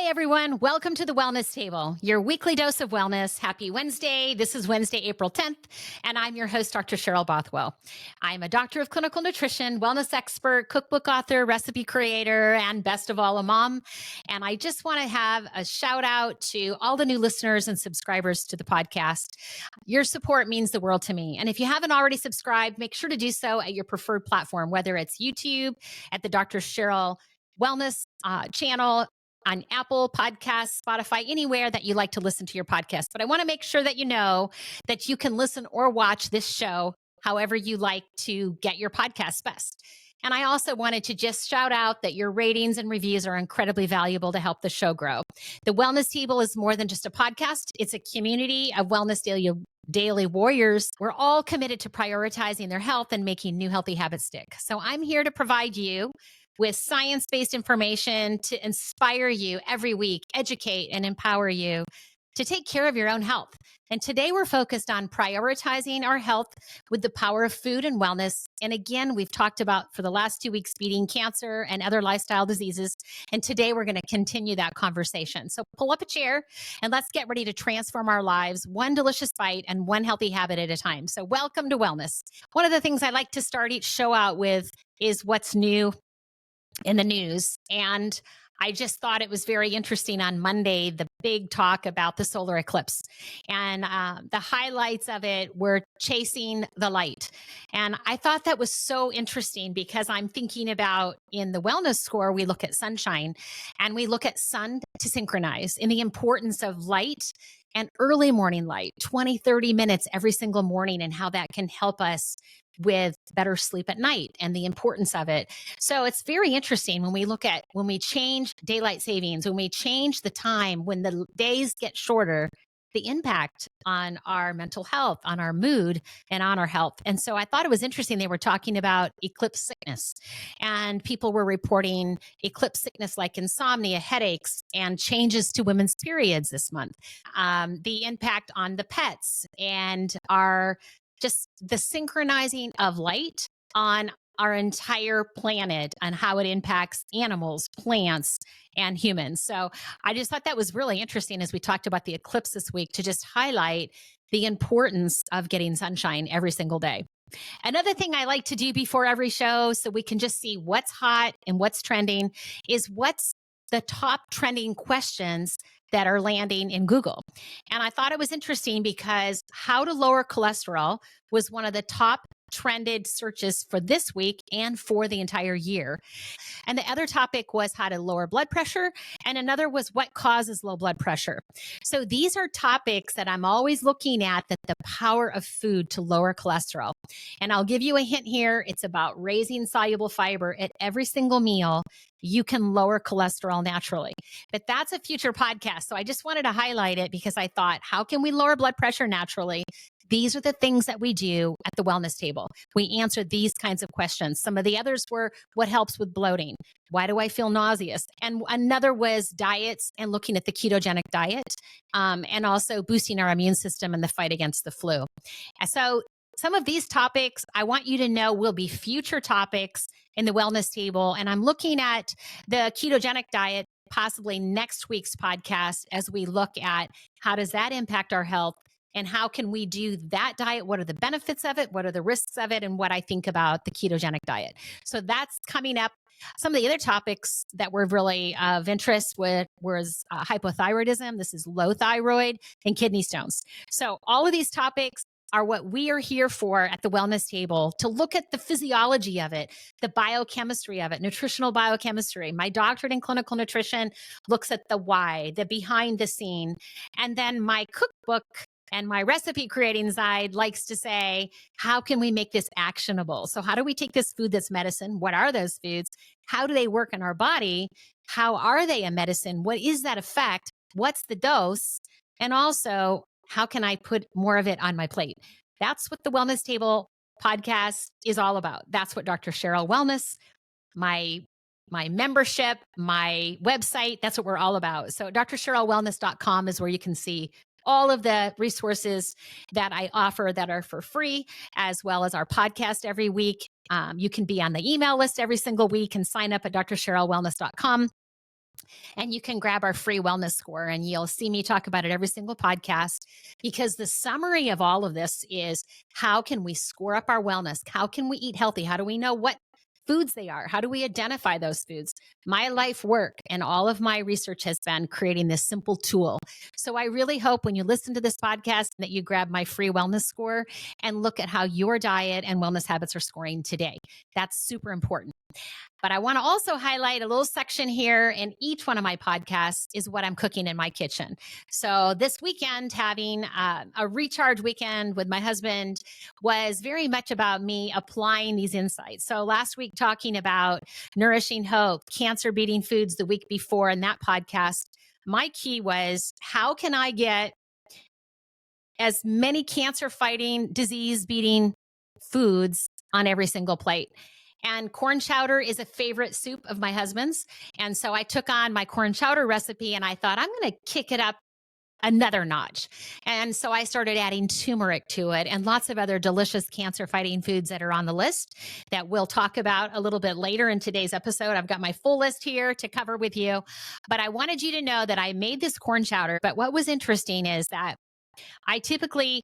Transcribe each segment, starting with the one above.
everyone. Welcome to the Wellness Table, your weekly dose of wellness. Happy Wednesday. This is Wednesday, April 10th, and I'm your host, Dr. Cheryl Bothwell. I'm a doctor of clinical nutrition, wellness expert, cookbook author, recipe creator, and best of all, a mom. And I just want to have a shout out to all the new listeners and subscribers to the podcast. Your support means the world to me. And if you haven't already subscribed, make sure to do so at your preferred platform, whether it's YouTube, at the Dr. Cheryl Wellness channel, on Apple Podcasts, Spotify, anywhere that you like to listen to your podcast. But I want to make sure that you know that you can listen or watch this show however you like to get your podcast best. And I also wanted to just shout out that your ratings and reviews are incredibly valuable to help the show grow. The Wellness Table is more than just a podcast. It's a community of wellness daily warriors. We're all committed to prioritizing their health and making new healthy habits stick. So I'm here to provide you with science-based information to inspire you every week, educate and empower you to take care of your own health. And today we're focused on prioritizing our health with the power of food and wellness. And again, we've talked about for the last 2 weeks beating cancer and other lifestyle diseases. And today we're going to continue that conversation. So pull up a chair and let's get ready to transform our lives one delicious bite and one healthy habit at a time. So welcome to wellness. One of the things I like to start each show out with is what's new in the news. And I just thought it was very interesting on Monday, the big talk about the solar eclipse. And the highlights of it were chasing the light. And I thought that was so interesting because I'm thinking about in the wellness score, we look at sunshine and we look at sun to synchronize in the importance of light and early morning light, 20, 30 minutes every single morning, and how that can help us with better sleep at night and the importance of it. So it's very interesting when we change daylight savings, when we change the time, when the days get shorter, the impact on our mental health, on our mood, and on our health. And so I thought it was interesting. They were talking about eclipse sickness, and people were reporting eclipse sickness like insomnia, headaches, and changes to women's periods this month. The impact on the pets and just the synchronizing of light on our entire planet and how it impacts animals, plants, and humans. So I just thought that was really interesting as we talked about the eclipse this week to just highlight the importance of getting sunshine every single day. Another thing I like to do before every show so we can just see what's hot and what's trending is what's the top trending questions that are landing in Google. And I thought it was interesting because how to lower cholesterol was one of the top trended searches for this week and for the entire year. And the other topic was how to lower blood pressure. And another was what causes low blood pressure. So these are topics that I'm always looking at, that the power of food to lower cholesterol. And I'll give you a hint here. It's about raising soluble fiber at every single meal. You can lower cholesterol naturally. But that's a future podcast. So I just wanted to highlight it because I thought, how can we lower blood pressure naturally? These are the things that we do at the Wellness Table. We answer these kinds of questions. Some of the others were what helps with bloating? Why do I feel nauseous? And another was diets and looking at the ketogenic diet, and also boosting our immune system in the fight against the flu. So some of these topics I want you to know will be future topics in the Wellness Table. And I'm looking at the ketogenic diet possibly next week's podcast as we look at how does that impact our health and how can we do that diet? What are the benefits of it? What are the risks of it? And what I think about the ketogenic diet. So that's coming up. Some of the other topics that were really of interest was hypothyroidism. This is low thyroid and kidney stones. So all of these topics are what we are here for at the Wellness Table, to look at the physiology of it, the biochemistry of it, nutritional biochemistry. My doctorate in clinical nutrition looks at the why, the behind the scene. And then my cookbook and my recipe creating side likes to say, how can we make this actionable? So how do we take this food that's medicine? What are those foods? How do they work in our body? How are they a medicine? What is that effect? What's the dose? And also, how can I put more of it on my plate? That's what the Wellness Table podcast is all about. That's what Dr. Cheryl Wellness, my membership, my website, that's what we're all about. So drcherylwellness.com is where you can see all of the resources that I offer that are for free, as well as our podcast every week. You can be on the email list every single week and sign up at drcherylwellness.com. And you can grab our free wellness score, and you'll see me talk about it every single podcast, because the summary of all of this is, how can we score up our wellness? How can we eat healthy? How do we know what foods they are? How do we identify those foods? My life work and all of my research has been creating this simple tool. So I really hope when you listen to this podcast that you grab my free wellness score and look at how your diet and wellness habits are scoring today. That's super important. But I want to also highlight a little section here in each one of my podcasts is what I'm cooking in my kitchen. So this weekend, having a recharge weekend with my husband was very much about me applying these insights. So last week, talking about nourishing hope, cancer beating foods the week before in that podcast, my key was, how can I get as many cancer fighting, disease beating foods on every single plate? And corn chowder is a favorite soup of my husband's. And so I took on my corn chowder recipe and I thought, I'm going to kick it up another notch. And so I started adding turmeric to it and lots of other delicious cancer fighting foods that are on the list that we'll talk about a little bit later in today's episode. I've got my full list here to cover with you, but I wanted you to know that I made this corn chowder. But what was interesting is that I typically,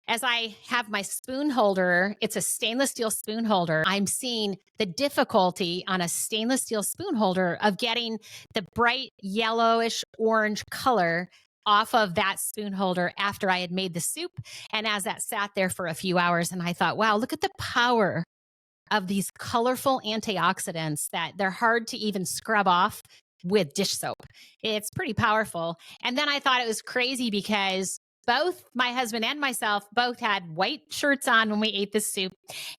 as I have my spoon holder, it's a stainless steel spoon holder. I'm seeing the difficulty on a stainless steel spoon holder of getting the bright yellowish orange color off of that spoon holder after I had made the soup. And as that sat there for a few hours, and I thought, wow, look at the power of these colorful antioxidants that they're hard to even scrub off with dish soap. It's pretty powerful. And then I thought it was crazy because both my husband and myself both had white shirts on when we ate this soup.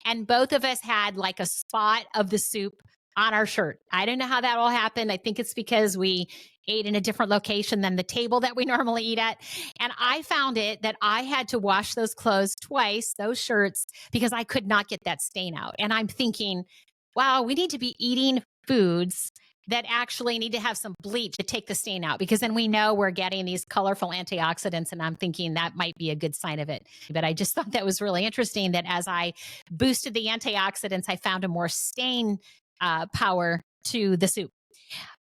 And both of us had like a spot of the soup on our shirt. I don't know how that all happened. I think it's because we ate in a different location than the table that we normally eat at. And I found it that I had to wash those clothes twice, those shirts, because I could not get that stain out. And I'm thinking, wow, we need to be eating foods that actually need to have some bleach to take the stain out, because then we know we're getting these colorful antioxidants. And I'm thinking that might be a good sign of it. But I just thought that was really interesting that as I boosted the antioxidants, I found a more stain power to the soup.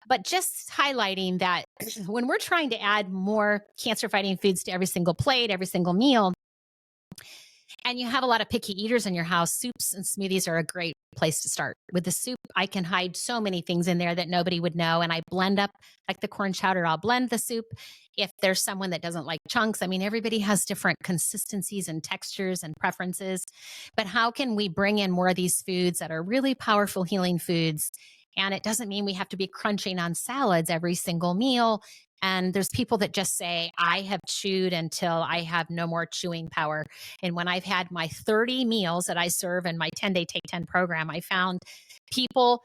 But just highlighting that when we're trying to add more cancer fighting foods to every single plate, every single meal, and you have a lot of picky eaters in your house, soups and smoothies are a great place to start. With the soup, I can hide so many things in there that nobody would know. And I blend up, like the corn chowder, I'll blend the soup. If there's someone that doesn't like chunks, I mean, everybody has different consistencies and textures and preferences. But how can we bring in more of these foods that are really powerful healing foods? And it doesn't mean we have to be crunching on salads every single meal. And there's people that just say, I have chewed until I have no more chewing power. And when I've had my 30 meals that I serve in my 10-day Take 10 program, I found people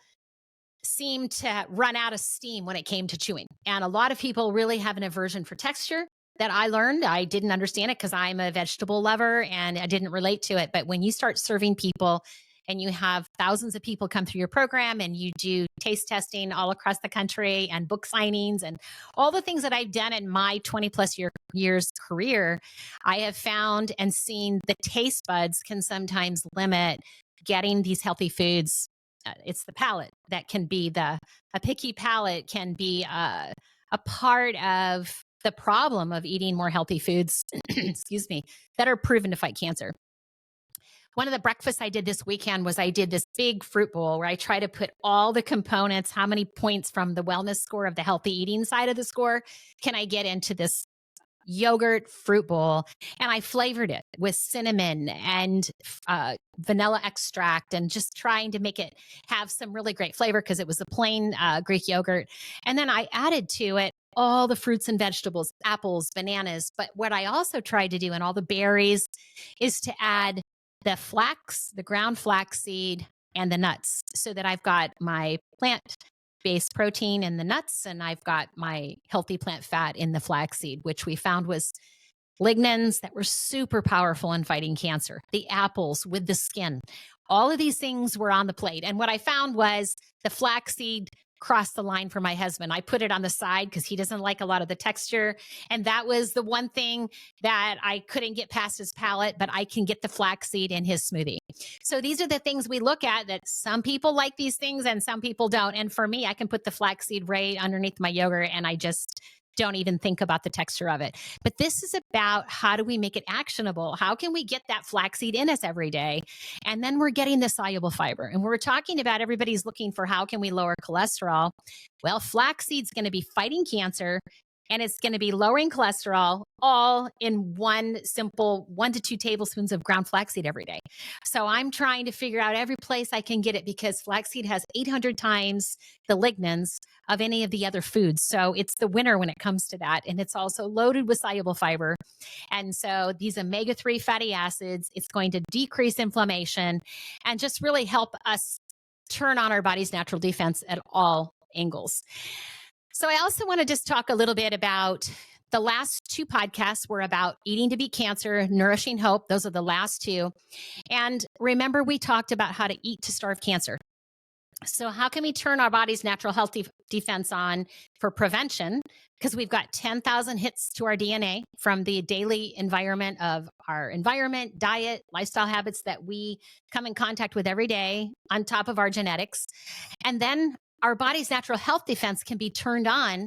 seem to run out of steam when it came to chewing. And a lot of people really have an aversion for texture that I learned. I didn't understand it because I'm a vegetable lover and I didn't relate to it. But when you start serving people and you have thousands of people come through your program and you do taste testing all across the country and book signings and all the things that I've done in my 20 plus years career, I have found and seen the taste buds can sometimes limit getting these healthy foods. It's the palate that can be a picky palate can be a part of the problem of eating more healthy foods, excuse me, that are proven to fight cancer. One of the breakfasts I did this weekend was I did this big fruit bowl where I try to put all the components, how many points from the wellness score of the healthy eating side of the score can I get into this yogurt fruit bowl. And I flavored it with cinnamon and vanilla extract and just trying to make it have some really great flavor because it was a plain Greek yogurt. And then I added to it all the fruits and vegetables, apples, bananas. But what I also tried to do, and all the berries, is to add the flax, the ground flax seed, and the nuts, so that I've got my plant-based protein in the nuts, and I've got my healthy plant fat in the flaxseed, which we found was lignans that were super powerful in fighting cancer. The apples with the skin. All of these things were on the plate. And what I found was the flaxseed crossed the line for my husband. I put it on the side because he doesn't like a lot of the texture. And that was the one thing that I couldn't get past his palate, but I can get the flaxseed in his smoothie. So these are the things we look at that some people like these things and some people don't. And for me, I can put the flaxseed right underneath my yogurt and I just don't even think about the texture of it. But this is about how do we make it actionable? How can we get that flaxseed in us every day? And then we're getting the soluble fiber. And we're talking about everybody's looking for how can we lower cholesterol? Well, flaxseed's going to be fighting cancer and it's going to be lowering cholesterol all in one simple 1 to 2 tablespoons of ground flaxseed every day. So I'm trying to figure out every place I can get it because flaxseed has 800 times the lignans of any of the other foods. So it's the winner when it comes to that. And it's also loaded with soluble fiber. And so these omega-3 fatty acids, it's going to decrease inflammation and just really help us turn on our body's natural defense at all angles. So I also want to just talk a little bit about the last 2 podcasts were about eating to beat cancer, nourishing hope. Those are the last 2. And remember, we talked about how to eat to starve cancer. So how can we turn our body's natural health defense on for prevention? Because we've got 10,000 hits to our DNA from the daily environment of our environment, diet, lifestyle habits that we come in contact with every day on top of our genetics. And then our body's natural health defense can be turned on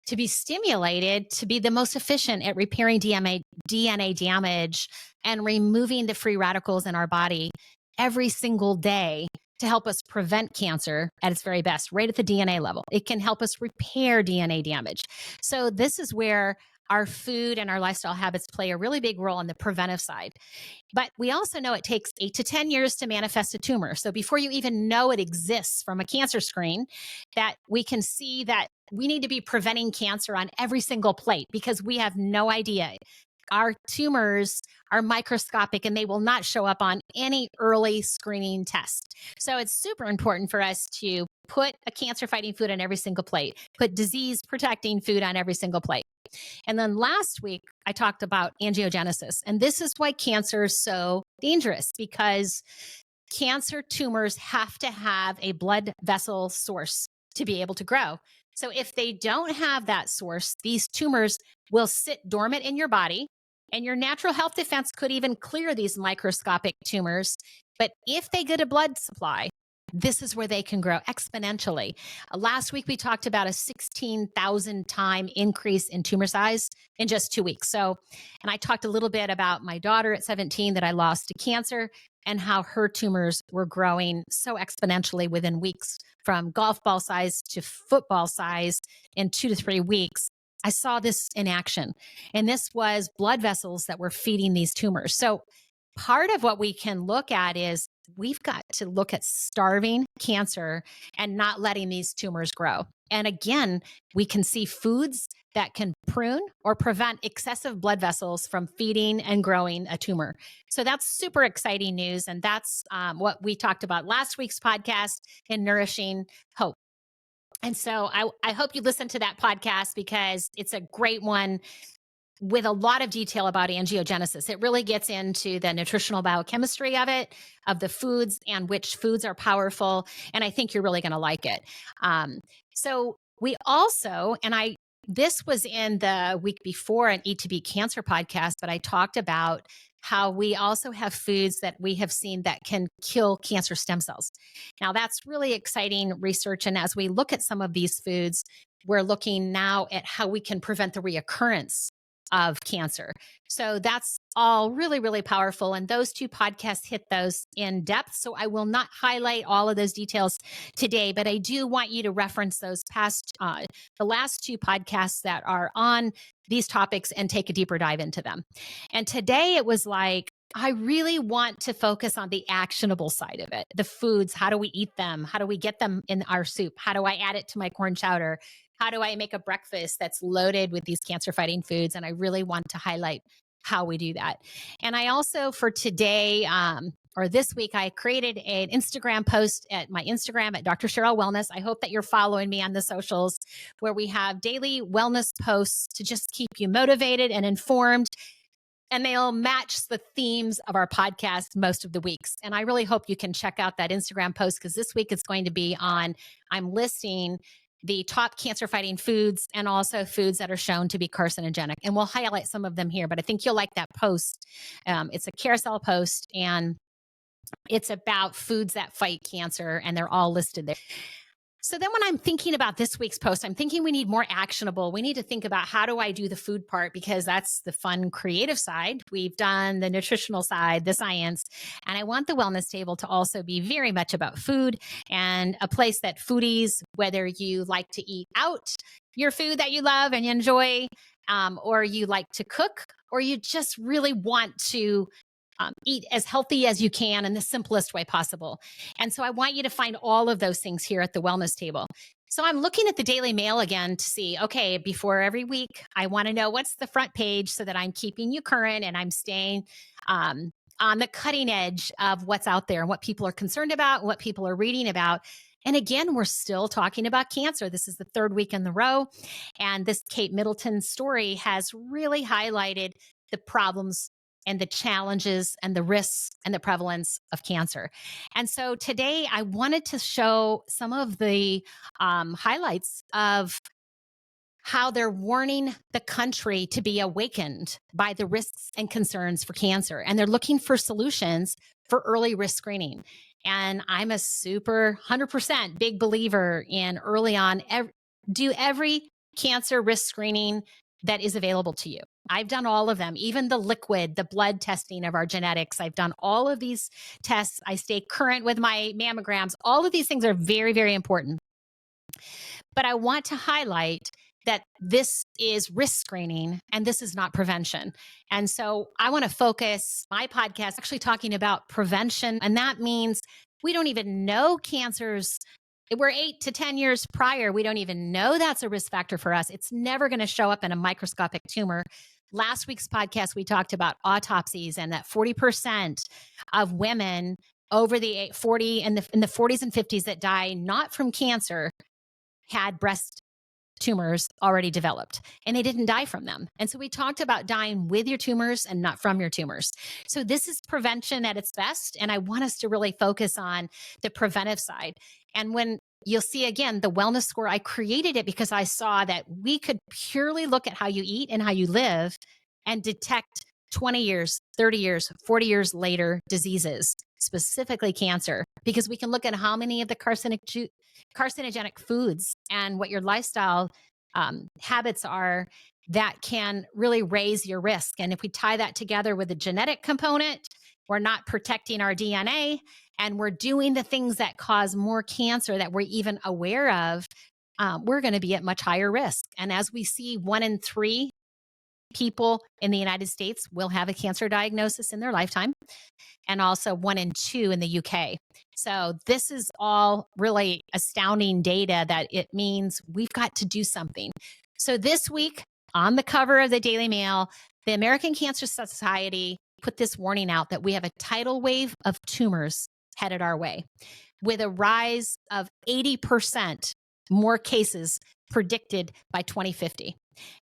to be stimulated to be the most efficient at repairing DNA damage and removing the free radicals in our body every single day to help us prevent cancer at its very best, right at the DNA level. It can help us repair DNA damage. So this is where our food and our lifestyle habits play a really big role on the preventive side. But we also know it takes 8 to 10 years to manifest a tumor. So before you even know it exists from a cancer screen, that we can see that we need to be preventing cancer on every single plate because we have no idea. Our tumors are microscopic and they will not show up on any early screening test. So it's super important for us to put a cancer fighting food on every single plate, put disease protecting food on every single plate. And then last week, I talked about angiogenesis. And this is why cancer is so dangerous because cancer tumors have to have a blood vessel source to be able to grow. So if they don't have that source, these tumors will sit dormant in your body and your natural health defense could even clear these microscopic tumors. But if they get a blood supply, this is where they can grow exponentially. Last week, we talked about a 16,000 time increase in tumor size in just 2 weeks. So, and I talked a little bit about my daughter at 17 that I lost to cancer and how her tumors were growing so exponentially within weeks from golf ball size to football size in 2 to 3 weeks. I saw this in action. And this was blood vessels that were feeding these tumors. So part of what we can look at is we've got to look at starving cancer and not letting these tumors grow. And again, we can see foods that can prune or prevent excessive blood vessels from feeding and growing a tumor. So that's super exciting news. And that's what we talked about last week's podcast in Nourishing Hope. And so I hope you listen to that podcast because it's a great one with a lot of detail about angiogenesis. It really gets into the nutritional biochemistry of it, of the foods and which foods are powerful. And I think you're really going to like it. So we also, this was in the week before an Eat to Beat Cancer podcast, but I talked about how we also have foods that we have seen that can kill cancer stem cells. Now that's really exciting research. And as we look at some of these foods, we're looking now at how we can prevent the reoccurrence of cancer. So that's all really, really powerful. And those 2 podcasts hit those in depth. So I will not highlight all of those details today, but I do want you to reference those the last 2 podcasts that are on these topics and take a deeper dive into them. And today it was like, I really want to focus on the actionable side of it. The foods, how do we eat them? How do we get them in our soup? How do I add it to my corn chowder? How do I make a breakfast that's loaded with these cancer fighting foods? And I really want to highlight how we do that. And I also, for today, or this week, I created an Instagram post at my Instagram at Dr. Cheryl Wellness. I hope that you're following me on the socials where we have daily wellness posts to just keep you motivated and informed. And they'll match the themes of our podcast most of the weeks. And I really hope you can check out that Instagram post because this week it's going to be on, I'm listing the top cancer fighting foods and also foods that are shown to be carcinogenic. And we'll highlight some of them here, but I think you'll like that post. It's a carousel post and It's about foods that fight cancer, and they're all listed there. So then when I'm thinking about this week's post, I'm thinking we need more actionable. We need to think about, how do I do the food part? Because that's the fun, creative side. We've done the nutritional side, the science, and I want the wellness table to also be very much about food, and a place that foodies, whether you like to eat out your food that you love and enjoy, or you like to cook, or you just really want to eat as healthy as you can in the simplest way possible. And so I want you to find all of those things here at the wellness table. So I'm looking at the Daily Mail again to see, okay, before every week, I want to know what's the front page so that I'm keeping you current and I'm staying on the cutting edge of what's out there and what people are concerned about and what people are reading about. And again, we're still talking about cancer. This is the third week in the row. And this Kate Middleton story has really highlighted the problems and the challenges and the risks and the prevalence of cancer. And so today I wanted to show some of the highlights of how they're warning the country to be awakened by the risks and concerns for cancer. And they're looking for solutions for early risk screening. And I'm a super 100% big believer in early on, do every cancer risk screening that is available to you. I've done all of them, even the liquid, the blood testing of our genetics. I've done all of these tests. I stay current with my mammograms. All of these things are very, very important. But I want to highlight that this is risk screening and this is not prevention. And so I want to focus my podcast actually talking about prevention. And that means we don't even know cancers. We're 8 to 10 years prior. We don't even know that's a risk factor for us. It's never going to show up in a microscopic tumor. Last week's podcast, we talked about autopsies and that 40% of women over the 40 in the 40s and 50s that die not from cancer had breast tumors already developed, and they didn't die from them. And so we talked about dying with your tumors and not from your tumors. So this is prevention at its best. And I want us to really focus on the preventive side. And when you'll see again, the wellness score, I created it because I saw that we could purely look at how you eat and how you live and detect 20 years, 30 years, 40 years later diseases, specifically cancer, because we can look at how many of the carcinogenic foods and what your lifestyle habits are that can really raise your risk. And if we tie that together with the genetic component, we're not protecting our DNA and we're doing the things that cause more cancer that we're even aware of, we're going to be at much higher risk. And as we see, 1 in 3 people in the United States will have a cancer diagnosis in their lifetime, and also 1 in 2 in the UK. So this is all really astounding data that it means we've got to do something. So this week on the cover of the Daily Mail, the American Cancer Society put this warning out that we have a tidal wave of tumors headed our way, with a rise of 80% more cases predicted by 2050.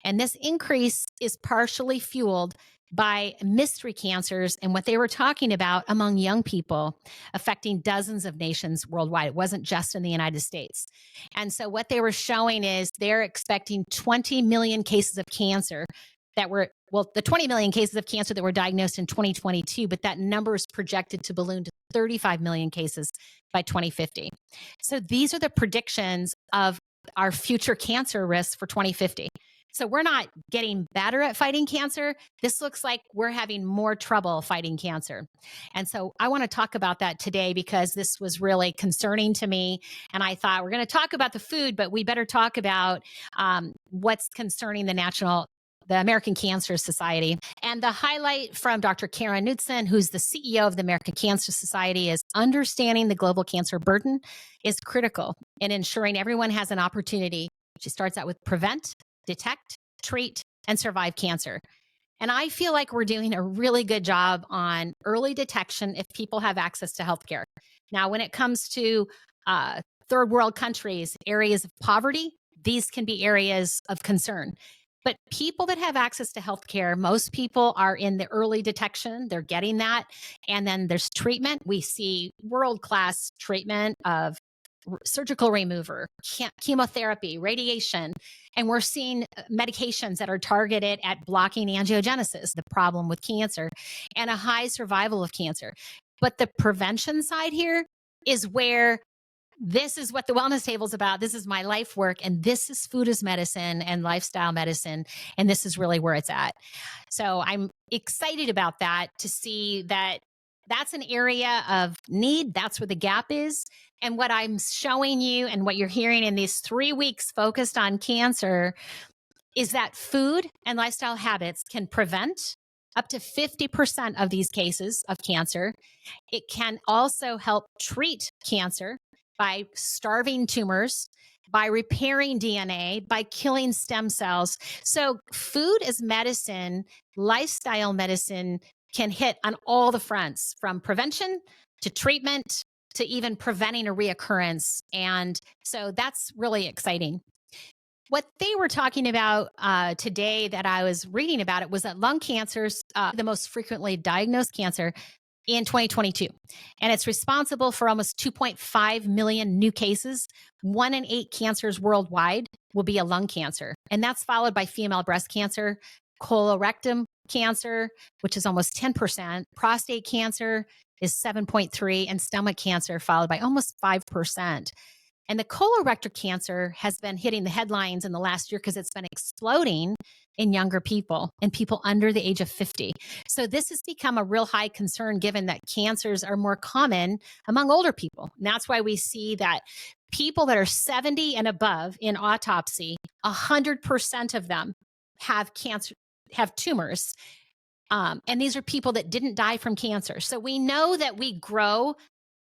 And this increase is partially fueled by mystery cancers and what they were talking about among young people, affecting dozens of nations worldwide. It wasn't just in the United States. And so what they were showing is they're expecting 20 million cases of cancer that were, well, the 20 million cases of cancer that were diagnosed in 2022, but that number is projected to balloon to 35 million cases by 2050. So these are the predictions of our future cancer risks for 2050. So we're not getting better at fighting cancer. This looks like we're having more trouble fighting cancer. And so I want to talk about that today because this was really concerning to me. And I thought we're going to talk about the food, but we better talk about what's concerning the American Cancer Society. And the highlight from Dr. Karen Knudsen, who's the CEO of the American Cancer Society, is understanding the global cancer burden is critical in ensuring everyone has an opportunity. She starts out with prevent, detect, treat, and survive cancer. And I feel like we're doing a really good job on early detection if people have access to healthcare. Now, when it comes to third world countries, areas of poverty, these can be areas of concern. But people that have access to healthcare, most people are in the early detection. They're getting that. And then there's treatment. We see world-class treatment of surgical remover, chemotherapy, radiation, and we're seeing medications that are targeted at blocking angiogenesis, the problem with cancer, and a high survival of cancer. But the prevention side here is where this is what the wellness table is about. This is my life work. And this is food as medicine and lifestyle medicine. And this is really where it's at. So I'm excited about that, to see that that's an area of need. That's where the gap is. And what I'm showing you and what you're hearing in these 3 weeks focused on cancer is that food and lifestyle habits can prevent up to 50% of these cases of cancer. It can also help treat cancer by starving tumors, by repairing DNA, by killing stem cells. So, food as medicine, lifestyle medicine can hit on all the fronts, from prevention to treatment to even preventing a reoccurrence. And so that's really exciting. What they were talking about today that I was reading about it was that lung cancer's the most frequently diagnosed cancer in 2022. And it's responsible for almost 2.5 million new cases. 1 in 8 cancers worldwide will be a lung cancer. And that's followed by female breast cancer, colorectal cancer, which is almost 10%, prostate cancer is 7.3, and stomach cancer followed by almost 5%. And the colorectal cancer has been hitting the headlines in the last year because it's been exploding in younger people and people under the age of 50. So this has become a real high concern, given that cancers are more common among older people. And that's why we see that people that are 70 and above in autopsy, 100% of them have cancer, have tumors. And these are people that didn't die from cancer. So we know that we grow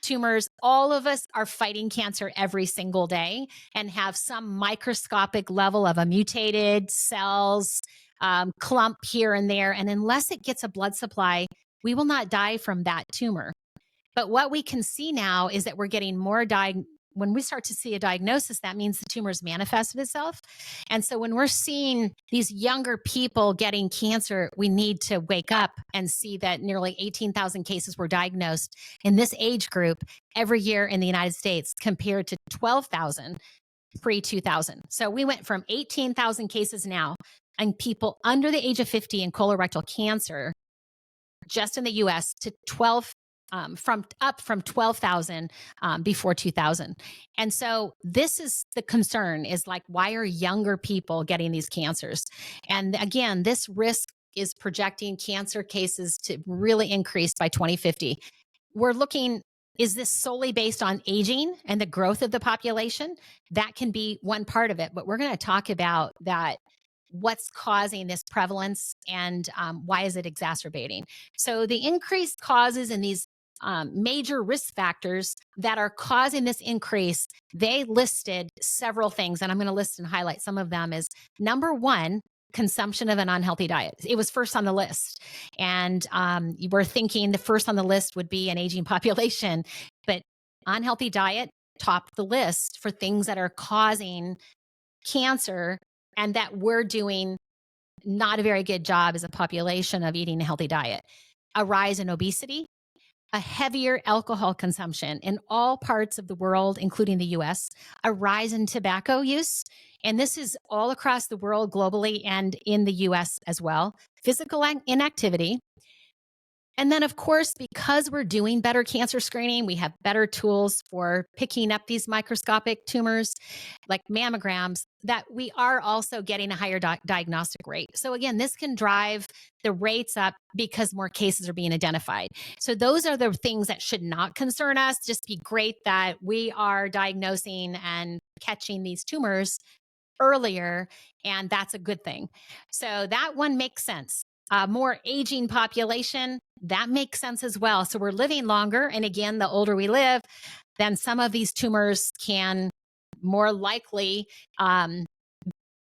tumors. All of us are fighting cancer every single day and have some microscopic level of a mutated cells, clump here and there. And unless it gets a blood supply, we will not die from that tumor. But what we can see now is that we're getting more when we start to see a diagnosis, that means the tumor's manifested itself. And so when we're seeing these younger people getting cancer, we need to wake up and see that nearly 18,000 cases were diagnosed in this age group every year in the United States, compared to 12,000 pre-2000. So we went from 18,000 cases now and people under the age of 50 in colorectal cancer just in the US to 12 from 12,000 before 2000. And so this is the concern, is like, why are younger people getting these cancers? And again, this risk is projecting cancer cases to really increase by 2050. We're looking, is this solely based on aging and the growth of the population? That can be one part of it, but we're going to talk about that. What's causing this prevalence, and why is it exacerbating? So the increased causes and these major risk factors that are causing this increase, they listed several things, and I'm going to list and highlight some of them. Is number one, consumption of an unhealthy diet. It was first on the list. And you were thinking the first on the list would be an aging population, but unhealthy diet topped the list for things that are causing cancer, and that we're doing not a very good job as a population of eating a healthy diet. A rise in obesity, a heavier alcohol consumption in all parts of the world, including the US, a rise in tobacco use. And this is all across the world globally and in the US as well. Physical inactivity. And then, of course, because we're doing better cancer screening, we have better tools for picking up these microscopic tumors like mammograms, that we are also getting a higher diagnostic rate. So again, this can drive the rates up because more cases are being identified. So those are the things that should not concern us. Just be great that we are diagnosing and catching these tumors earlier, and that's a good thing. So that one makes sense. More aging population, that makes sense as well. So we're living longer. And again, the older we live, then some of these tumors can more likely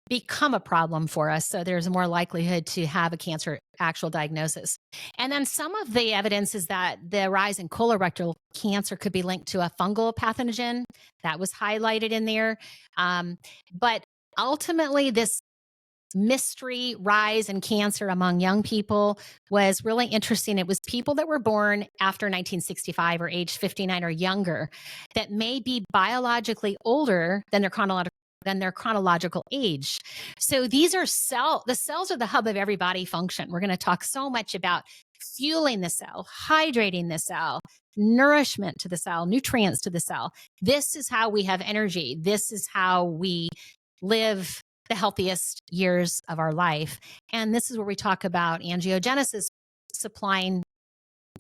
become a problem for us. So there's more likelihood to have a cancer actual diagnosis. And then some of the evidence is that the rise in colorectal cancer could be linked to a fungal pathogen. That was highlighted in there. But ultimately, this mystery rise in cancer among young people was really interesting. It was people that were born after 1965 or age 59 or younger that may be biologically older than their chronological age. So these are the cells are the hub of every body function. We're going to talk so much about fueling the cell, hydrating the cell, nourishment to the cell, nutrients to the cell. This is how we have energy. This is how we live the healthiest years of our life. And this is where we talk about angiogenesis, supplying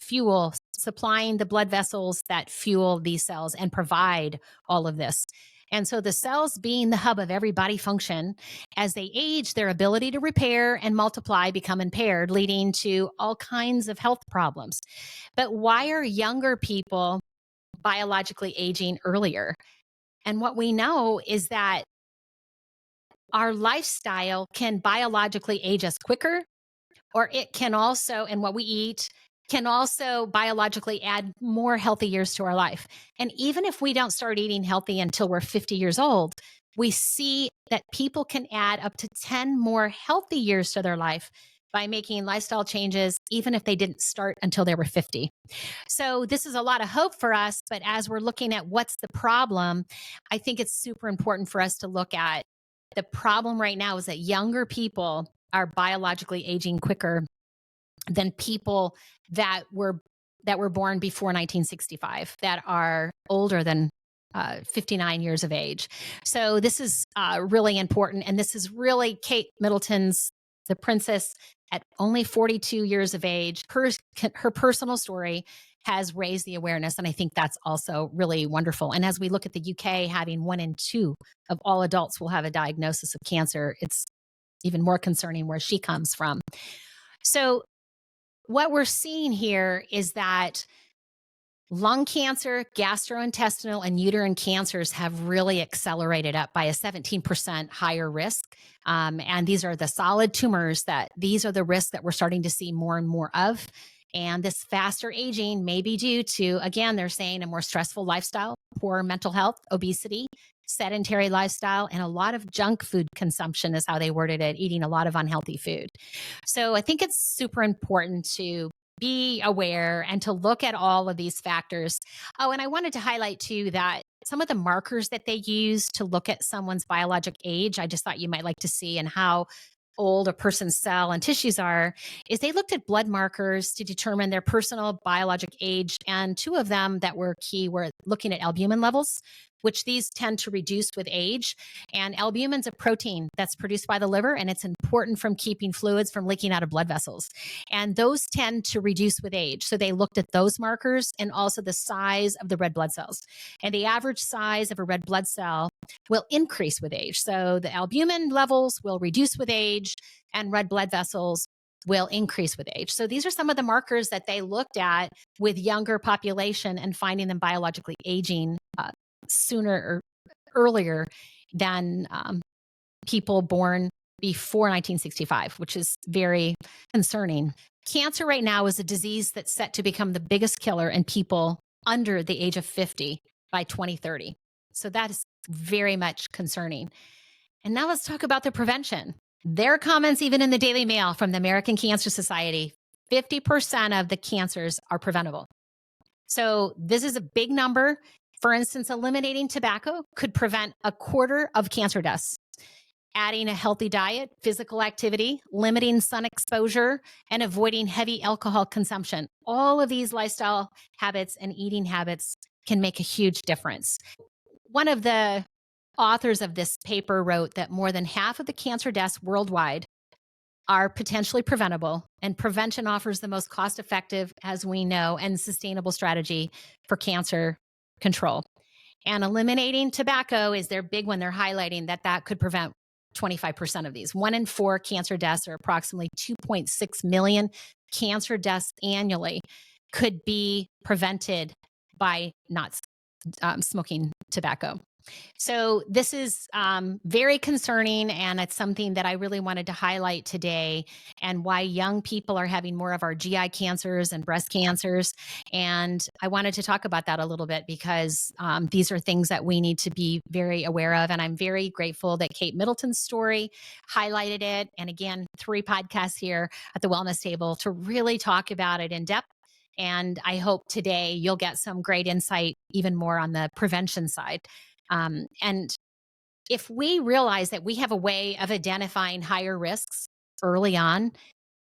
fuel, supplying the blood vessels that fuel these cells and provide all of this. And so the cells being the hub of every body function, as they age, their ability to repair and multiply become impaired, leading to all kinds of health problems. But why are younger people biologically aging earlier? And what we know is that our lifestyle can biologically age us quicker, or it can also, and what we eat can also biologically add more healthy years to our life. And even if we don't start eating healthy until we're 50 years old, we see that people can add up to 10 more healthy years to their life by making lifestyle changes, even if they didn't start until they were 50. So this is a lot of hope for us. But as we're looking at what's the problem, I think it's super important for us to look at the problem right now is that younger people are biologically aging quicker than people that were born before 1965, that are older than 59 years of age. So this is really important. And this is really Kate Middleton's, the princess at only 42 years of age. Her personal story has raised the awareness. And I think that's also really wonderful. And as we look at the UK having 1 in 2 of all adults will have a diagnosis of cancer, it's even more concerning where she comes from. So what we're seeing here is that lung cancer, gastrointestinal, and uterine cancers have really accelerated up by a 17% higher risk. And these are the solid tumors these are the risks that we're starting to see more and more of. And this faster aging may be due to, again, they're saying a more stressful lifestyle, poor mental health, obesity, sedentary lifestyle, and a lot of junk food consumption is how they worded it, eating a lot of unhealthy food. So I think it's super important to be aware and to look at all of these factors. Oh, and I wanted to highlight too that some of the markers that they use to look at someone's biologic age, I just thought you might like to see, and how old a person's cell and tissues are, is they looked at blood markers to determine their personal biologic age. And 2 of them that were key were looking at albumin levels, which these tend to reduce with age. And albumin's a protein that's produced by the liver, and it's important from keeping fluids from leaking out of blood vessels. And those tend to reduce with age. So they looked at those markers and also the size of the red blood cells. And the average size of a red blood cell will increase with age. So the albumin levels will reduce with age, and red blood vessels will increase with age. So these are some of the markers that they looked at with younger population and finding them biologically aging sooner or earlier than people born before 1965, which is very concerning. Cancer right now is a disease that's set to become the biggest killer in people under the age of 50 by 2030. So that is very much concerning. And now let's talk about the prevention. Their comments, even in the Daily Mail from the American Cancer Society, 50% of the cancers are preventable. So this is a big number. For instance, eliminating tobacco could prevent a quarter of cancer deaths. Adding a healthy diet, physical activity, limiting sun exposure, and avoiding heavy alcohol consumption. All of these lifestyle habits and eating habits can make a huge difference. One of the authors of this paper wrote that more than half of the cancer deaths worldwide are potentially preventable, and prevention offers the most cost-effective, as we know, and sustainable strategy for cancer control. And eliminating tobacco is their big one. They're highlighting that could prevent 25% of these. 1 in 4 cancer deaths, or approximately 2.6 million cancer deaths annually, could be prevented by not smoking tobacco. So this is very concerning, and it's something that I really wanted to highlight today, and why young people are having more of our GI cancers and breast cancers. And I wanted to talk about that a little bit because these are things that we need to be very aware of. And I'm very grateful that Kate Middleton's story highlighted it. And again, 3 podcasts here at the Wellness Table to really talk about it in depth. And I hope today you'll get some great insight, even more on the prevention side. And if we realize that we have a way of identifying higher risks early on,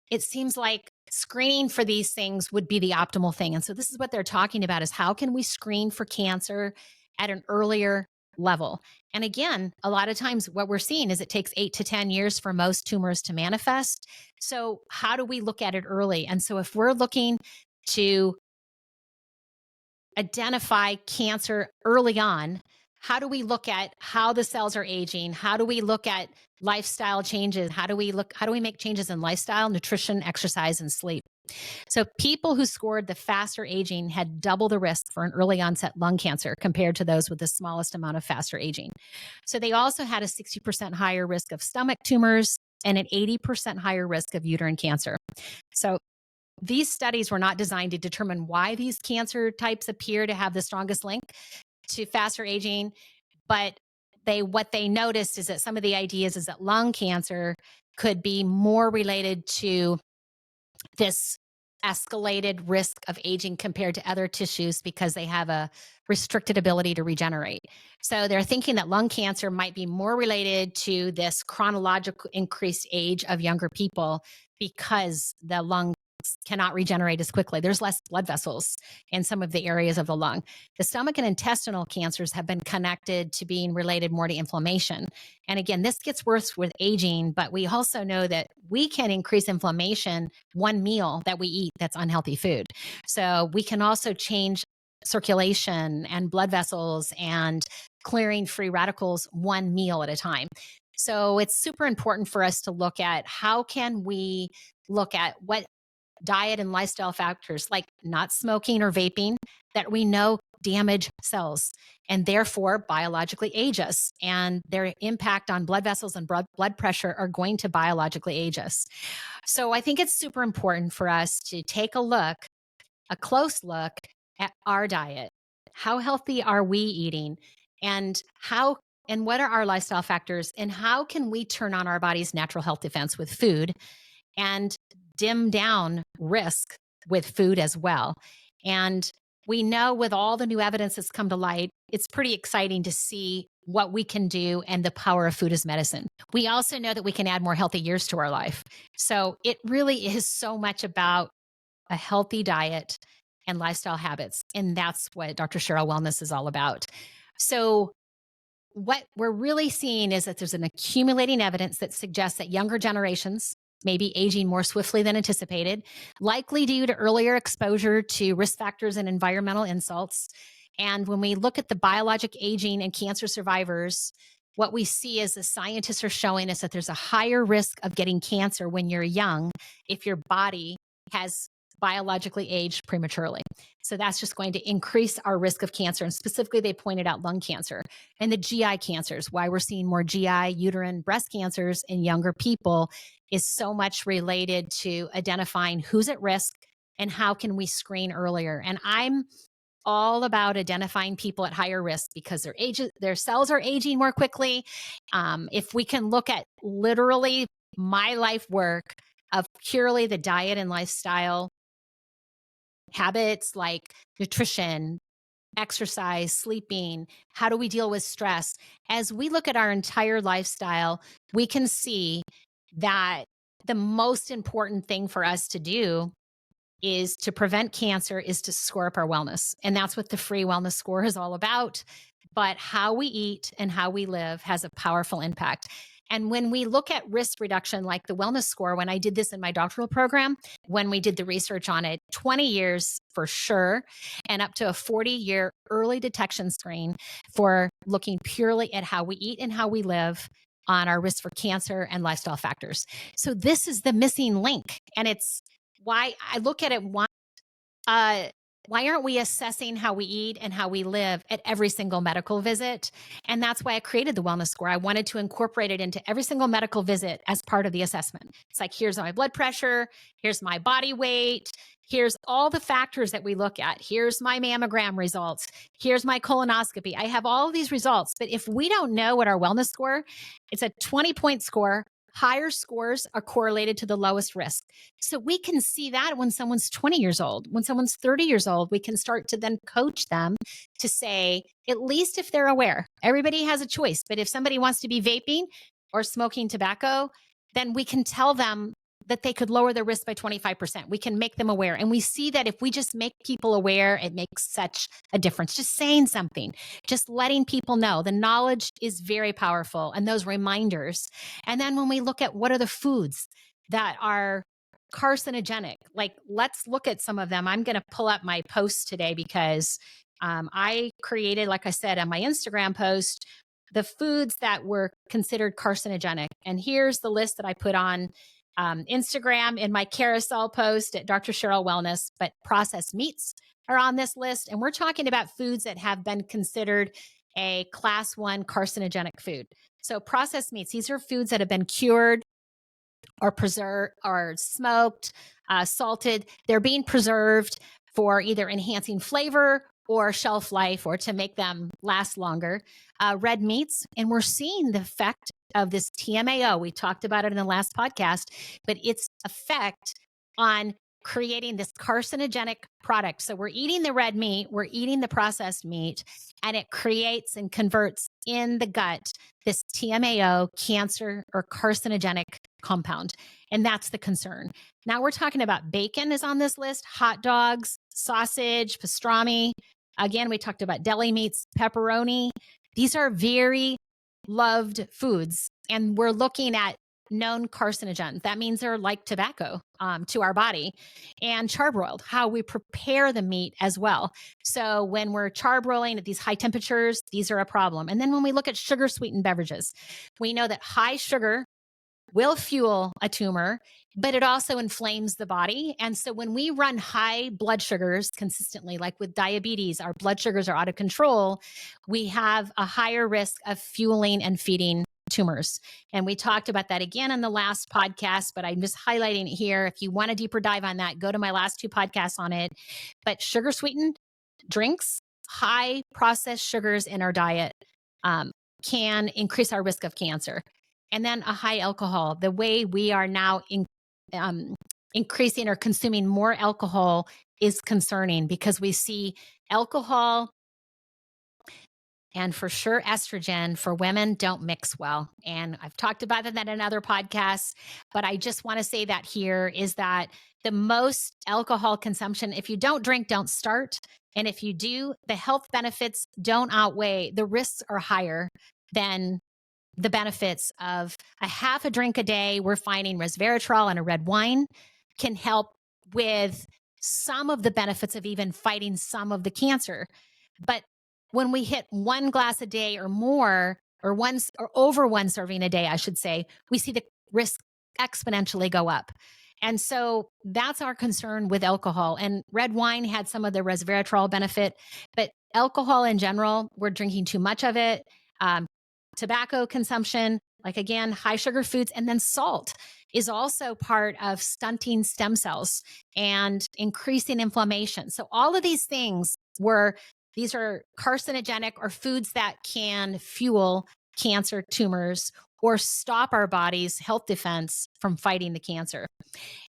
it seems like screening for these things would be the optimal thing. And so this is what they're talking about is how can we screen for cancer at an earlier level? And again, a lot of times what we're seeing is it takes 8 to 10 years for most tumors to manifest. So how do we look at it early? And so if we're looking to identify cancer early on, how do we look at how the cells are aging? How do we look at lifestyle changes? How do we make changes in lifestyle, nutrition, exercise, and sleep? So people who scored the faster aging had double the risk for an early onset lung cancer compared to those with the smallest amount of faster aging. So they also had a 60% higher risk of stomach tumors and an 80% higher risk of uterine cancer. So these studies were not designed to determine why these cancer types appear to have the strongest link to faster aging, but what they noticed is that some of the ideas is that lung cancer could be more related to this escalated risk of aging compared to other tissues because they have a restricted ability to regenerate. So they're thinking that lung cancer might be more related to this chronological increased age of younger people because the lung cannot regenerate as quickly. There's less blood vessels in some of the areas of the lung. The stomach and intestinal cancers have been connected to being related more to inflammation. And again, this gets worse with aging, but we also know that we can increase inflammation one meal that we eat that's unhealthy food. So we can also change circulation and blood vessels and clearing free radicals one meal at a time. So it's super important for us to look at how can we look at what diet and lifestyle factors like not smoking or vaping that we know damage cells and therefore biologically age us, and their impact on blood vessels and blood pressure are going to biologically age us. So I think it's super important for us to take a close look at our diet. How healthy are we eating, and what are our lifestyle factors, and how can we turn on our body's natural health defense with food and dim down risk with food as well. And we know with all the new evidence that's come to light, it's pretty exciting to see what we can do and the power of food as medicine. We also know that we can add more healthy years to our life. So it really is so much about a healthy diet and lifestyle habits. And that's what Dr. Cheryl Wellness is all about. So what we're really seeing is that there's an accumulating evidence that suggests that younger generations may be aging more swiftly than anticipated, likely due to earlier exposure to risk factors and environmental insults. And when we look at the biologic aging and cancer survivors, what we see is the scientists are showing us that there's a higher risk of getting cancer when you're young if your body has biologically aged prematurely. So that's just going to increase our risk of cancer. And specifically, they pointed out lung cancer and the GI cancers. Why we're seeing more GI, uterine, breast cancers in younger people is so much related to identifying who's at risk and how can we screen earlier. And I'm all about identifying people at higher risk because their cells are aging more quickly. If we can look at literally my life work of purely the diet and lifestyle habits like nutrition, exercise, sleeping, how do we deal with stress? As we look at our entire lifestyle, we can see that the most important thing for us to do is to prevent cancer, is to score up our wellness. And that's what the free wellness score is all about. But how we eat and how we live has a powerful impact. And when we look at risk reduction, like the wellness score, when I did this in my doctoral program, when we did the research on it, 20 years for sure, and up to a 40-year early detection screen for looking purely at how we eat and how we live on our risk for cancer and lifestyle factors. So this is the missing link. And it's why I look at it, why aren't we assessing how we eat and how we live at every single medical visit? And that's why I created the wellness score. I wanted to incorporate it into every single medical visit as part of the assessment. It's like, here's my blood pressure, here's my body weight, here's all the factors that we look at. Here's my mammogram results. Here's my colonoscopy. I have all of these results. But if we don't know what our wellness score, it's a 20-point score. Higher scores are correlated to the lowest risk. So we can see that when someone's 20 years old, when someone's 30 years old, we can start to then coach them to say, at least if they're aware, everybody has a choice. But if somebody wants to be vaping or smoking tobacco, then we can tell them that they could lower their risk by 25%. We can make them aware. And we see that if we just make people aware, it makes such a difference. Just saying something, just letting people know. The knowledge is very powerful, and those reminders. And then when we look at what are the foods that are carcinogenic, like let's look at some of them. I'm going to pull up my post today because I created, like I said, on my Instagram post, the foods that were considered carcinogenic. And here's the list that I put on Instagram in my carousel post at Dr. Cheryl Wellness, but processed meats are on this list. And we're talking about foods that have been considered a class 1 carcinogenic food. So processed meats, these are foods that have been cured or preserved or smoked, salted. They're being preserved for either enhancing flavor or shelf life or to make them last longer. Red meats, and we're seeing the effect of this TMAO. We talked about it in the last podcast, but its effect on creating this carcinogenic product. So we're eating the red meat, we're eating the processed meat, and it creates and converts in the gut this TMAO, cancer or carcinogenic compound. And that's the concern. Now we're talking about bacon is on this list, hot dogs, sausage, pastrami. Again, we talked about deli meats, pepperoni. These are very loved foods. And we're looking at known carcinogens. That means they're like tobacco to our body. And charbroiled, how we prepare the meat as well. So when we're charbroiling at these high temperatures, these are a problem. And then when we look at sugar sweetened beverages, we know that high sugar will fuel a tumor, but it also inflames the body. And so when we run high blood sugars consistently, like with diabetes, our blood sugars are out of control, we have a higher risk of fueling and feeding tumors. And we talked about that again in the last podcast, but I'm just highlighting it here. If you want a deeper dive on that, go to my last 2 podcasts on it. But sugar sweetened drinks, high processed sugars in our diet can increase our risk of cancer. And then a high alcohol, the way we are now increasing or consuming more alcohol is concerning because we see alcohol and for sure estrogen for women don't mix well. And I've talked about that in other podcasts, but I just want to say that here is that the most alcohol consumption, if you don't drink, don't start. And if you do, the health benefits don't outweigh, the risks are higher than the benefits of a half a drink a day. We're finding resveratrol and a red wine can help with some of the benefits of even fighting some of the cancer. But when we hit 1 glass a day or more, or over 1 serving a day, I should say, we see the risk exponentially go up. And so that's our concern with alcohol. And red wine had some of the resveratrol benefit, but alcohol in general, we're drinking too much of it. Tobacco consumption, like again, high sugar foods, and then salt is also part of stunting stem cells and increasing inflammation. So all of these things these are carcinogenic or foods that can fuel cancer, tumors, or stop our body's health defense from fighting the cancer.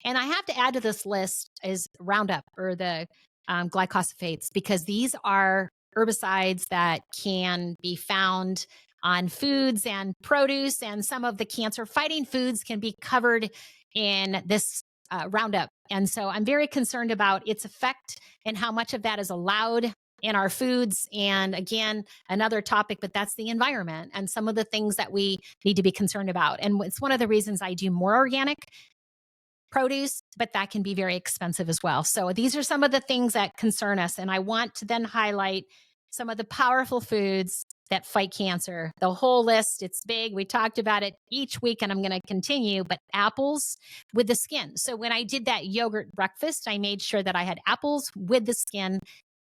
And I have to add to this list is Roundup or the glycosiphates, because these are herbicides that can be found on foods and produce, and some of the cancer fighting foods can be covered in this Roundup. And so I'm very concerned about its effect and how much of that is allowed in our foods. And again, another topic, but that's the environment and some of the things that we need to be concerned about. And it's one of the reasons I do more organic produce, but that can be very expensive as well. So these are some of the things that concern us. And I want to then highlight some of the powerful foods that fight cancer. The whole list, it's big. We talked about it each week and I'm going to continue, but apples with the skin. So when I did that yogurt breakfast, I made sure that I had apples with the skin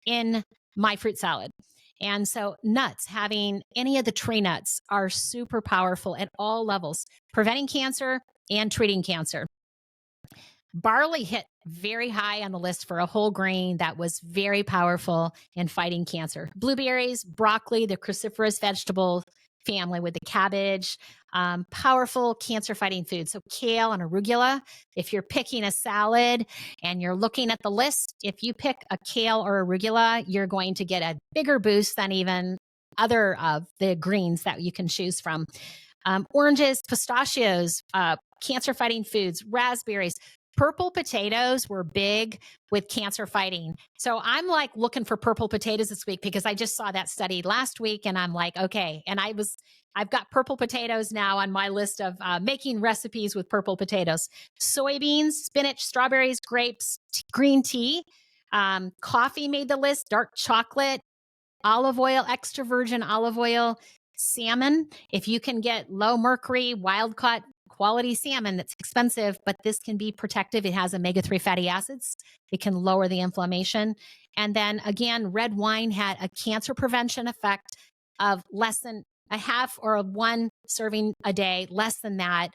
in my fruit salad. And so nuts, having any of the tree nuts are super powerful at all levels, preventing cancer and treating cancer. Barley hit very high on the list for a whole grain that was very powerful in fighting cancer. Blueberries, broccoli, the cruciferous vegetable family with the cabbage, powerful cancer fighting food. So kale and arugula, if you're picking a salad and you're looking at the list, if you pick a kale or arugula, you're going to get a bigger boost than even other of the greens that you can choose from. Oranges, pistachios, cancer fighting foods, raspberries. Purple potatoes were big with cancer fighting. So I'm like looking for purple potatoes this week because I just saw that study last week and I'm like, okay. And I've got purple potatoes now on my list of making recipes with purple potatoes. Soybeans, spinach, strawberries, grapes, green tea, coffee made the list, dark chocolate, olive oil, extra virgin olive oil, salmon. If you can get low mercury, wild caught quality salmon, that's expensive, but this can be protective. It has omega-3 fatty acids. It can lower the inflammation. And then again, red wine had a cancer prevention effect of less than a half or one serving a day, less than that,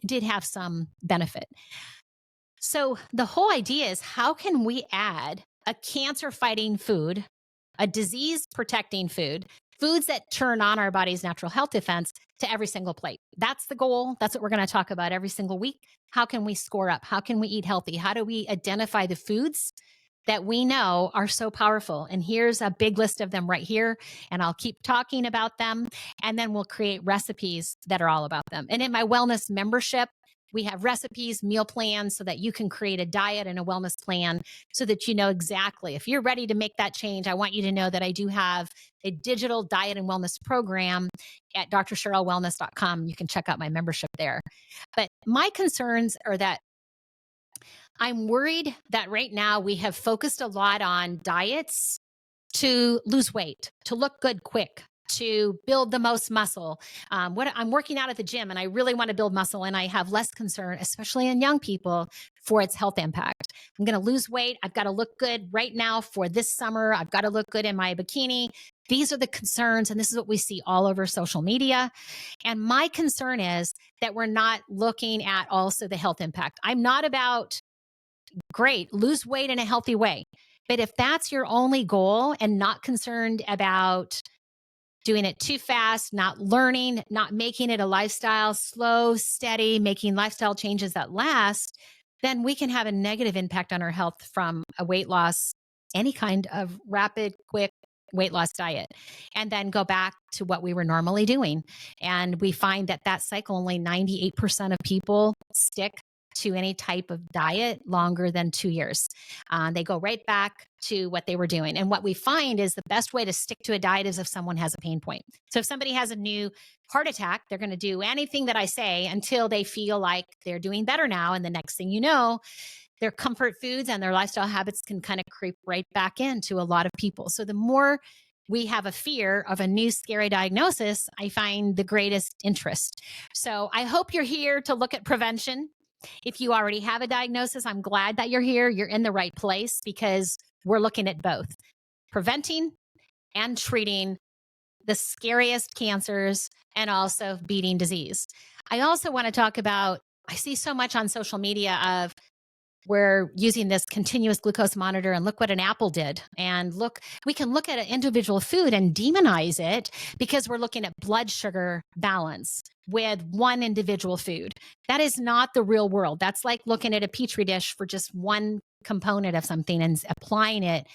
did have some benefit. So the whole idea is, how can we add a cancer fighting food, a disease protecting food, foods that turn on our body's natural health defense to every single plate? That's the goal. That's what we're going to talk about every single week. How can we score up? How can we eat healthy? How do we identify the foods that we know are so powerful? And here's a big list of them right here. And I'll keep talking about them. And then we'll create recipes that are all about them. And in my wellness membership, we have recipes, meal plans, so that you can create a diet and a wellness plan so that you know exactly. If you're ready to make that change, I want you to know that I do have a digital diet and wellness program at drcherylwellness.com. You can check out my membership there. But my concerns are that I'm worried that right now we have focused a lot on diets to lose weight, to look good quick, to build the most muscle. What I'm working out at the gym and I really want to build muscle, and I have less concern, especially in young people, for its health impact. I'm going to lose weight. I've got to look good right now for this summer. I've got to look good in my bikini. These are the concerns, and this is what we see all over social media. And my concern is that we're not looking at also the health impact. I'm not about, great, lose weight in a healthy way. But if that's your only goal and not concerned about doing it too fast, not learning, not making it a lifestyle, slow, steady, making lifestyle changes that last, then we can have a negative impact on our health from a weight loss, any kind of rapid, quick weight loss diet, and then go back to what we were normally doing. And we find that that cycle, only 98% of people stick to any type of diet longer than 2 years. They go right back to what they were doing. And what we find is the best way to stick to a diet is if someone has a pain point. So if somebody has a new heart attack, they're going to do anything that I say until they feel like they're doing better now. And the next thing you know, their comfort foods and their lifestyle habits can kind of creep right back into a lot of people. So the more we have a fear of a new scary diagnosis, I find the greatest interest. So I hope you're here to look at prevention. If you already have a diagnosis, I'm glad that you're here. You're in the right place because we're looking at both preventing and treating the scariest cancers and also beating disease. I also want to talk about, I see so much on social media of, we're using this continuous glucose monitor and look what an apple did. And look, we can look at an individual food and demonize it because we're looking at blood sugar balance with one individual food. That is not the real world. That's like looking at a petri dish for just one component of something and applying it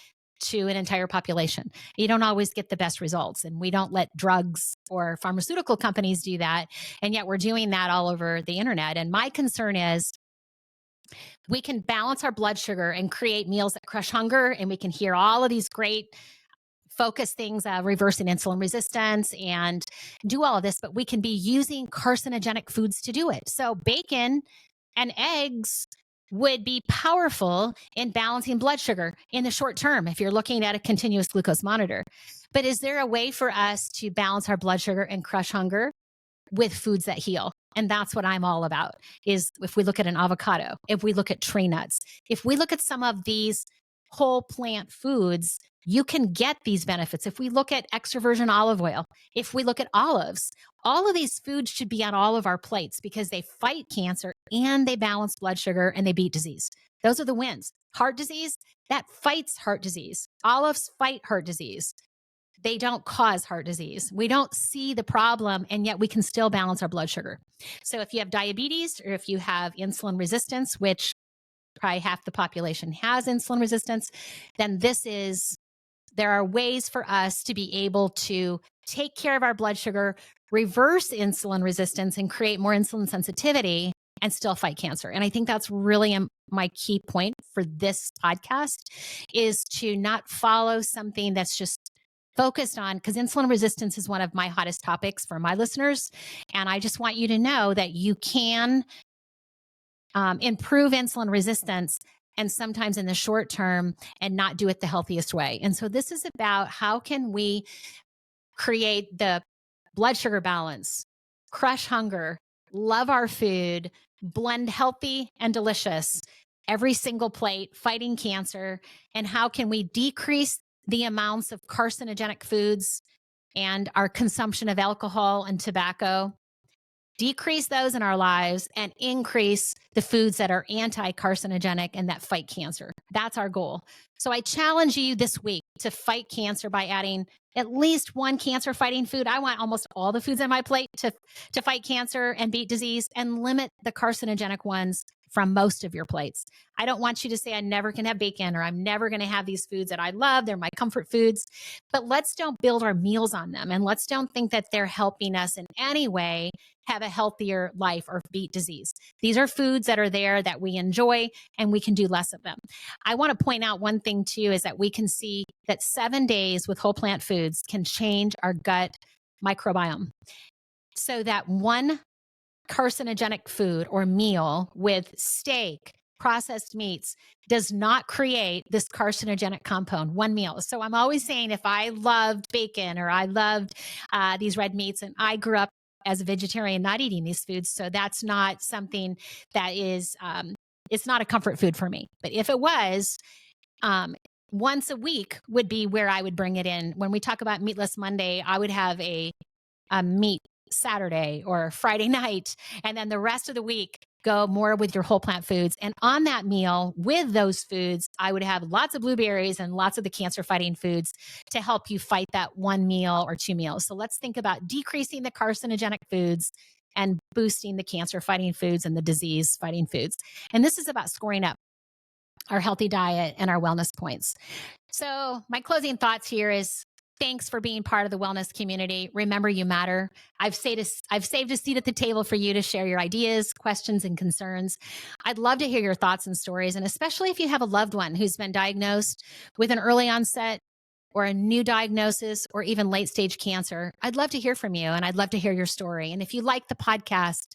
to an entire population. You don't always get the best results. And we don't let drugs or pharmaceutical companies do that. And yet we're doing that all over the internet. And my concern is, we can balance our blood sugar and create meals that crush hunger. And we can hear all of these great focus things, reversing insulin resistance and do all of this, but we can be using carcinogenic foods to do it. So bacon and eggs would be powerful in balancing blood sugar in the short term if you're looking at a continuous glucose monitor. But is there a way for us to balance our blood sugar and crush hunger with foods that heal? And that's what I'm all about, is if we look at an avocado, if we look at tree nuts, if we look at some of these whole plant foods, you can get these benefits. If we look at extra virgin olive oil, if we look at olives, all of these foods should be on all of our plates because they fight cancer and they balance blood sugar and they beat disease. Those are the wins. Heart disease, that fights heart disease. Olives fight heart disease. They don't cause heart disease. We don't see the problem, and yet we can still balance our blood sugar. So if you have diabetes or if you have insulin resistance, which probably half the population has insulin resistance, then there are ways for us to be able to take care of our blood sugar, reverse insulin resistance, and create more insulin sensitivity and still fight cancer. And I think that's really my key point for this podcast, is to not follow something that's just focused on, because insulin resistance is one of my hottest topics for my listeners. And I just want you to know that you can improve insulin resistance, and sometimes in the short term, and not do it the healthiest way. And so this is about how can we create the blood sugar balance, crush hunger, love our food, blend healthy and delicious, every single plate, fighting cancer, and how can we decrease the amounts of carcinogenic foods and our consumption of alcohol and tobacco, decrease those in our lives, and increase the foods that are anti-carcinogenic and that fight cancer. That's our goal. So I challenge you this week to fight cancer by adding at least one cancer-fighting food. I want almost all the foods on my plate to fight cancer and beat disease, and limit the carcinogenic ones from most of your plates. I don't want you to say, I never can have bacon, or I'm never going to have these foods that I love. They're my comfort foods. But let's don't build our meals on them. And let's don't think that they're helping us in any way have a healthier life or beat disease. These are foods that are there that we enjoy, and we can do less of them. I want to point out one thing too, is that we can see that 7 days with whole plant foods can change our gut microbiome. So that one carcinogenic food or meal with steak, processed meats, does not create this carcinogenic compound, one meal. So I'm always saying, if I loved bacon, or I loved these red meats, and I grew up as a vegetarian not eating these foods, so that's not something that is, it's not a comfort food for me. But if it was, once a week would be where I would bring it in. When we talk about Meatless Monday, I would have a meat Saturday or Friday night, and then the rest of the week go more with your whole plant foods. And on that meal with those foods, I would have lots of blueberries and lots of the cancer fighting foods to help you fight that one meal or two meals. So let's think about decreasing the carcinogenic foods and boosting the cancer fighting foods and the disease fighting foods. And this is about scoring up our healthy diet and our wellness points. So my closing thoughts here is, thanks for being part of the wellness community. Remember, you matter. I've saved a seat at the table for you to share your ideas, questions, and concerns. I'd love to hear your thoughts and stories, and especially if you have a loved one who's been diagnosed with an early onset or a new diagnosis or even late stage cancer. I'd love to hear from you, and I'd love to hear your story. And if you like the podcast,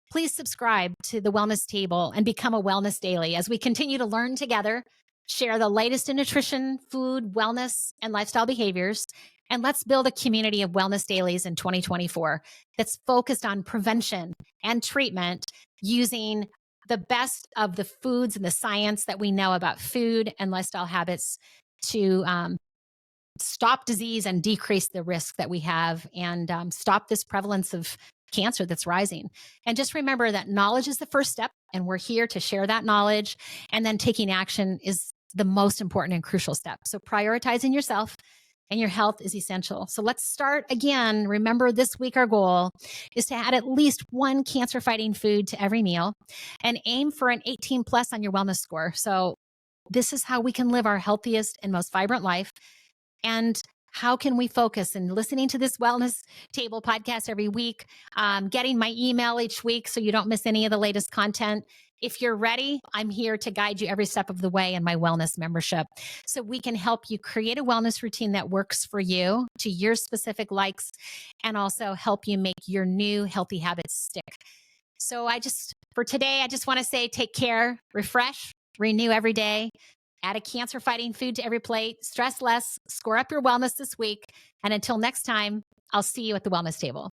please subscribe to the Wellness Table and become a Wellness Daily as we continue to learn together, share the latest in nutrition, food, wellness, and lifestyle behaviors. And let's build a community of wellness dailies in 2024 that's focused on prevention and treatment using the best of the foods and the science that we know about food and lifestyle habits to stop disease and decrease the risk that we have, and stop this prevalence of cancer that's rising. And just remember that knowledge is the first step, and we're here to share that knowledge. And then taking action is the most important and crucial step. So prioritizing yourself and your health is essential. So let's start again. Remember, this week our goal is to add at least one cancer fighting food to every meal, and aim for an 18 plus on your wellness score. So this is how we can live our healthiest and most vibrant life. And how can we focus in listening to this Wellness Table podcast every week, getting my email each week so you don't miss any of the latest content. If you're ready, I'm here to guide you every step of the way in my wellness membership, so we can help you create a wellness routine that works for you, to your specific likes, and also help you make your new healthy habits stick. So for today, I just want to say, take care, refresh, renew every day. Add a cancer-fighting food to every plate, stress less, score up your wellness this week. And until next time, I'll see you at the Wellness Table.